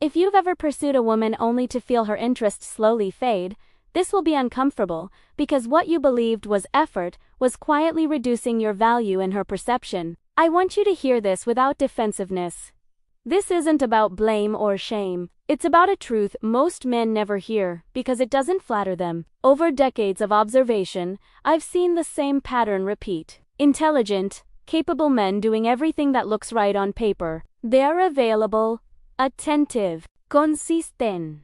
If you've ever pursued a woman only to feel her interest slowly fade, this will be uncomfortable, because what you believed was effort was quietly reducing your value in her perception. I want you to hear this without defensiveness. This isn't about blame or shame. It's about a truth most men never hear, because it doesn't flatter them. Over decades of observation, I've seen the same pattern repeat. Intelligent, capable men doing everything that looks right on paper. They're available, attentive, consistent.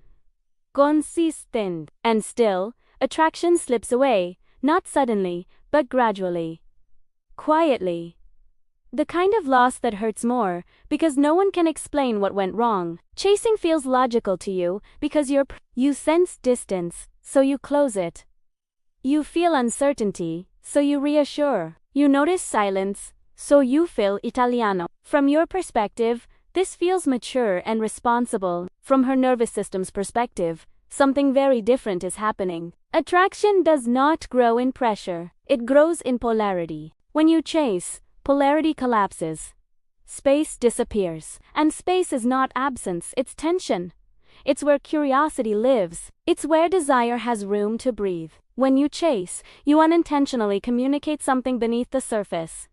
And still, attraction slips away, not suddenly, but gradually. Quietly. The kind of loss that hurts more, because no one can explain what went wrong. Chasing feels logical to you, because you sense distance, so you close it. You feel uncertainty, so you reassure. You notice silence, so you feel Italiano. From your perspective, this feels mature and responsible. From her nervous system's perspective, something very different is happening. Attraction does not grow in pressure. It grows in polarity. When you chase, polarity collapses. Space disappears. And space is not absence, it's tension. It's where curiosity lives. It's where desire has room to breathe. When you chase, you unintentionally communicate something beneath the surface.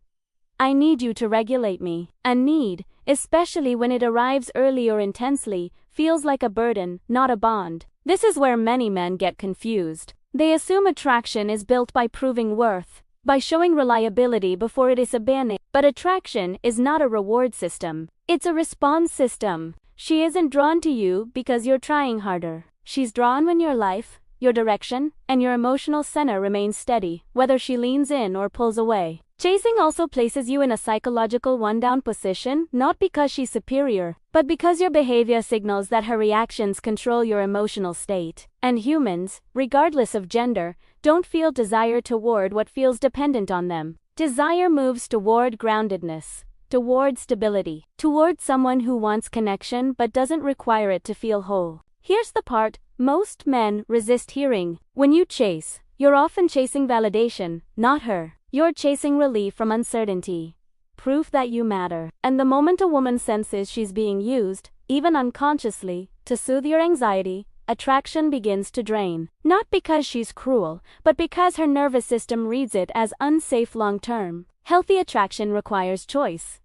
I need you to regulate me. A need, especially when it arrives early or intensely, feels like a burden, not a bond. This is where many men get confused. They assume attraction is built by proving worth, by showing reliability before it is abandoned. But attraction is not a reward system. It's a response system. She isn't drawn to you because you're trying harder. She's drawn when your life, your direction, and your emotional center remain steady, whether she leans in or pulls away. Chasing also places you in a psychological one-down position, not because she's superior, but because your behavior signals that her reactions control your emotional state. And humans, regardless of gender, don't feel desire toward what feels dependent on them. Desire moves toward groundedness, toward stability, toward someone who wants connection but doesn't require it to feel whole. Here's the part most men resist hearing. When you chase, you're often chasing validation, not her. You're chasing relief from uncertainty, proof that you matter. And the moment a woman senses she's being used, even unconsciously, to soothe your anxiety, attraction begins to drain. Not because she's cruel, but because her nervous system reads it as unsafe long-term. Healthy attraction requires choice.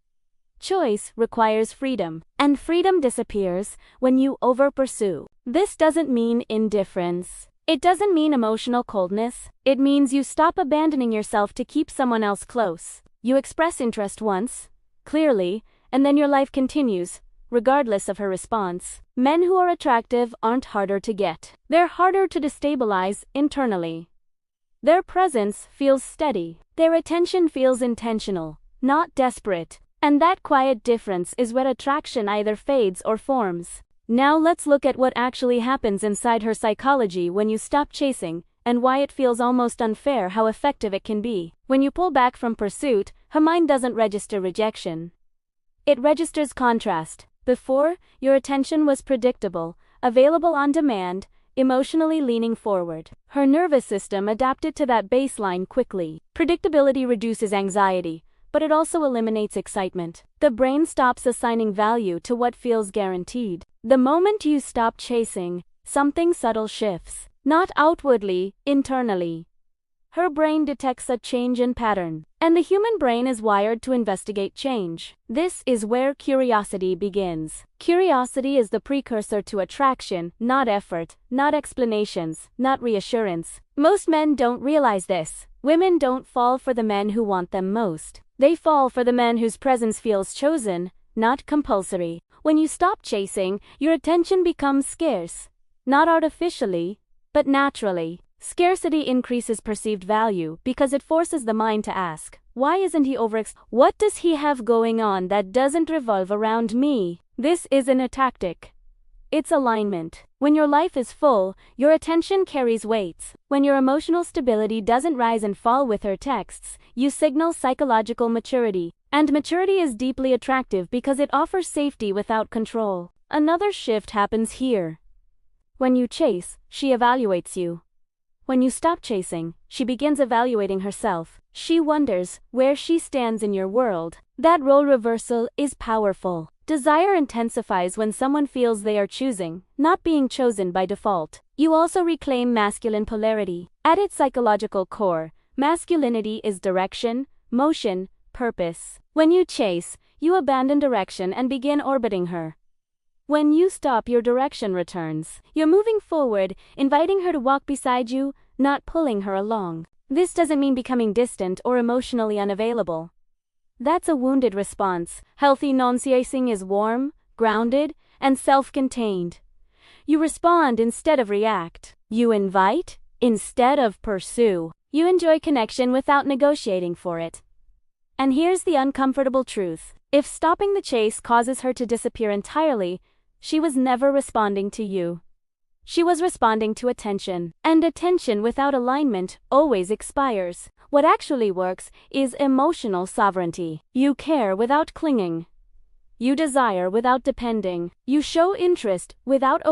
Choice requires freedom, and freedom disappears when you over-pursue. This doesn't mean indifference. It doesn't mean emotional coldness. It means you stop abandoning yourself to keep someone else close. You express interest once, clearly, and then your life continues, regardless of her response. Men who are attractive aren't harder to get. They're harder to destabilize internally. Their presence feels steady. Their attention feels intentional, not desperate. And that quiet difference is where attraction either fades or forms. Now let's look at what actually happens inside her psychology when you stop chasing, and why it feels almost unfair how effective it can be. When you pull back from pursuit, her mind doesn't register rejection. It registers contrast. Before, your attention was predictable, available on demand, emotionally leaning forward. Her nervous system adapted to that baseline quickly. Predictability reduces anxiety, but it also eliminates excitement. The brain stops assigning value to what feels guaranteed. The moment you stop chasing, something subtle shifts. Not outwardly, internally. Her brain detects a change in pattern. And the human brain is wired to investigate change. This is where curiosity begins. Curiosity is the precursor to attraction, not effort, not explanations, not reassurance. Most men don't realize this. Women don't fall for the men who want them most. They fall for the men whose presence feels chosen, not compulsory. When you stop chasing, your attention becomes scarce. Not artificially, but naturally. Scarcity increases perceived value because it forces the mind to ask, why isn't he what does he have going on that doesn't revolve around me? This isn't a tactic. It's alignment. When your life is full, your attention carries weights. When your emotional stability doesn't rise and fall with her texts, you signal psychological maturity. And maturity is deeply attractive because it offers safety without control. Another shift happens here. When you chase, she evaluates you. When you stop chasing, she begins evaluating herself. She wonders where she stands in your world. That role reversal is powerful. Desire intensifies when someone feels they are choosing, not being chosen by default. You also reclaim masculine polarity. At its psychological core, masculinity is direction, motion, purpose. When you chase, you abandon direction and begin orbiting her. When you stop, your direction returns. You're moving forward, inviting her to walk beside you, not pulling her along. This doesn't mean becoming distant or emotionally unavailable. That's a wounded response. Healthy non-chasing is warm, grounded, and self-contained. You respond instead of react. You invite instead of pursue. You enjoy connection without negotiating for it. And here's the uncomfortable truth. If stopping the chase causes her to disappear entirely, she was never responding to you. She was responding to attention. And attention without alignment always expires. What actually works is emotional sovereignty. You care without clinging. You desire without depending. You show interest without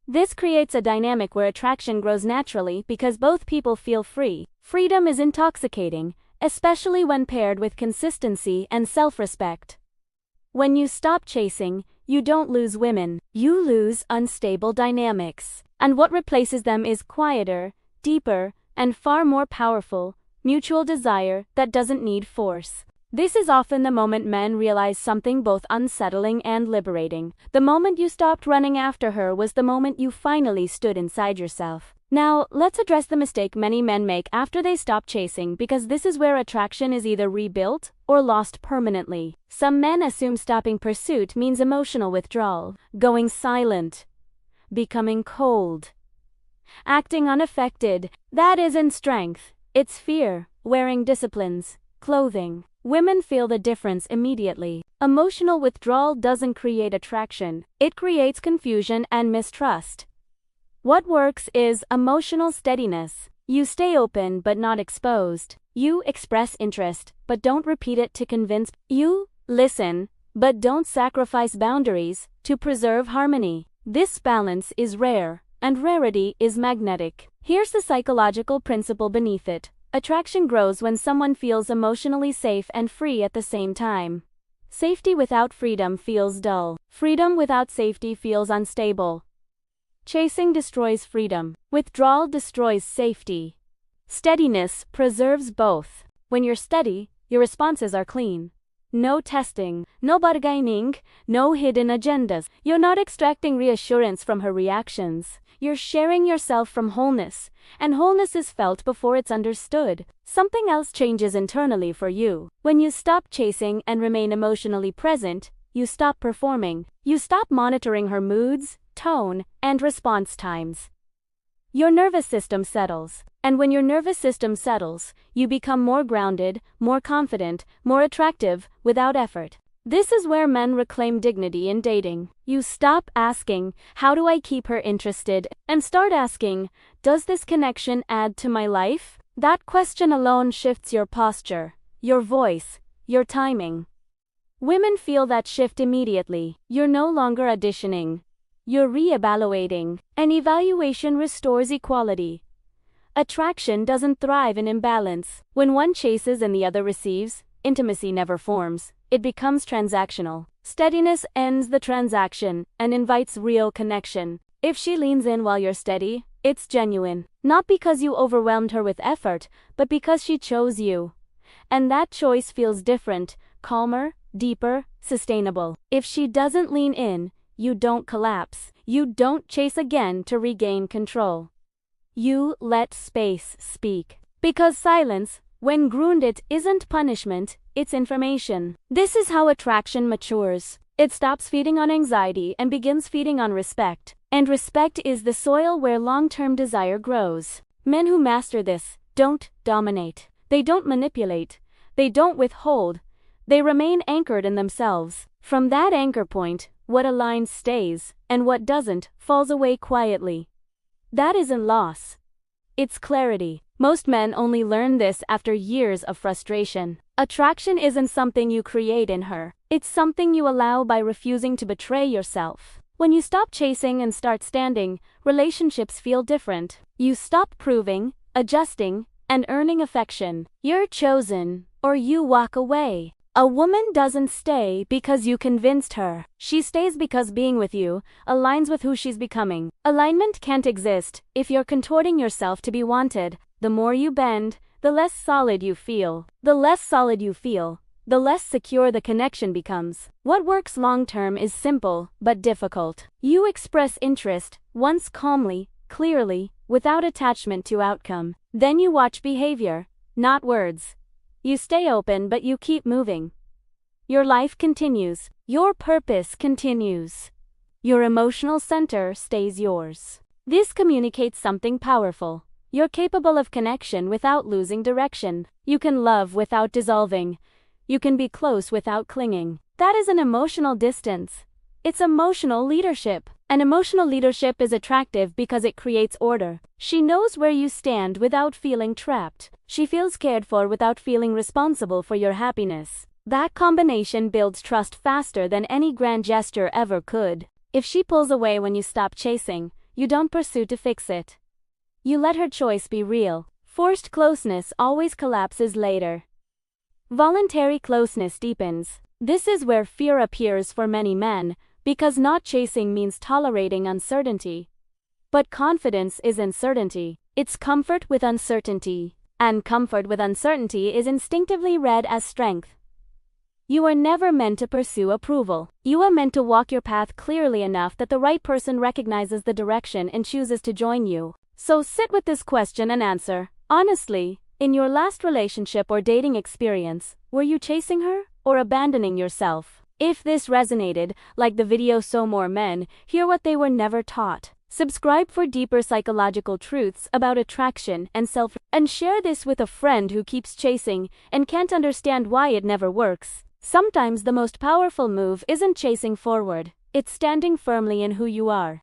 This creates a dynamic where attraction grows naturally because both people feel free. Freedom is intoxicating, especially when paired with consistency and self-respect. When you stop chasing, you don't lose women. You lose unstable dynamics. And what replaces them is quieter, deeper, and far more powerful, mutual desire that doesn't need force. This is often the moment men realize something both unsettling and liberating. The moment you stopped running after her was the moment you finally stood inside yourself. Now, let's address the mistake many men make after they stop chasing, because this is where attraction is either rebuilt or lost permanently. Some men assume stopping pursuit means emotional withdrawal, going silent, becoming cold, acting unaffected. That isn't strength, it's fear, wearing disciplines, clothing. Women feel the difference immediately. Emotional withdrawal doesn't create attraction, it creates confusion and mistrust. What works is emotional steadiness. You stay open but not exposed. You express interest but don't repeat it to convince. You listen but don't sacrifice boundaries to preserve harmony. This balance is rare, and rarity is magnetic. Here's the psychological principle beneath it. Attraction grows when someone feels emotionally safe and free at the same time. Safety without freedom feels dull. Freedom without safety feels unstable. Chasing destroys freedom. Withdrawal destroys safety. Steadiness preserves both. When you're steady, your responses are clean. No testing, no bargaining, no hidden agendas. You're not extracting reassurance from her reactions. You're sharing yourself from wholeness, and wholeness is felt before it's understood. Something else changes internally for you. When you stop chasing and remain emotionally present, you stop performing. You stop monitoring her moods, tone, and response times. Your nervous system settles. And when your nervous system settles, you become more grounded, more confident, more attractive, without effort. This is where men reclaim dignity in dating. You stop asking, how do I keep her interested, and start asking, does this connection add to my life? That question alone shifts your posture, your voice, your timing. Women feel that shift immediately. You're no longer auditioning. You're re-evaluating. An evaluation restores equality. Attraction doesn't thrive in imbalance. When one chases and the other receives, intimacy never forms. It becomes transactional. Steadiness ends the transaction and invites real connection. If she leans in while you're steady, it's genuine. Not because you overwhelmed her with effort, but because she chose you. And that choice feels different, calmer, deeper, sustainable. If she doesn't lean in, you don't collapse. You don't chase again to regain control. You let space speak. Because silence, when grounded, isn't punishment, it's information. This is how attraction matures. It stops feeding on anxiety and begins feeding on respect. And respect is the soil where long-term desire grows. Men who master this don't dominate. They don't manipulate. They don't withhold. They remain anchored in themselves. From that anchor point, what aligns stays, and what doesn't falls away quietly. That isn't loss. It's clarity. Most men only learn this after years of frustration. Attraction isn't something you create in her. It's something you allow by refusing to betray yourself. When you stop chasing and start standing, relationships feel different. You stop proving, adjusting, and earning affection. You're chosen, or you walk away. A woman doesn't stay because you convinced her. She stays because being with you aligns with who she's becoming. Alignment can't exist if you're contorting yourself to be wanted. The more you bend, the less solid you feel. The less solid you feel, the less secure the connection becomes. What works long-term is simple but difficult. You express interest once calmly, clearly, without attachment to outcome. Then you watch behavior, not words. You stay open but you keep moving. Your life continues. Your purpose continues. Your emotional center stays yours. This communicates something powerful. You're capable of connection without losing direction. You can love without dissolving. You can be close without clinging. That is an emotional distance. It's emotional leadership. And emotional leadership is attractive because it creates order. She knows where you stand without feeling trapped. She feels cared for without feeling responsible for your happiness. That combination builds trust faster than any grand gesture ever could. If she pulls away when you stop chasing, you don't pursue to fix it. You let her choice be real. Forced closeness always collapses later. Voluntary closeness deepens. This is where fear appears for many men, because not chasing means tolerating uncertainty. But confidence is uncertainty. It's comfort with uncertainty. And comfort with uncertainty is instinctively read as strength. You are never meant to pursue approval. You are meant to walk your path clearly enough that the right person recognizes the direction and chooses to join you. So sit with this question and answer. Honestly, in your last relationship or dating experience, were you chasing her or abandoning yourself? If this resonated, like the video So More Men, hear what they were never taught. Subscribe for deeper psychological truths about attraction and and share this with a friend who keeps chasing and can't understand why it never works. Sometimes the most powerful move isn't chasing forward, it's standing firmly in who you are.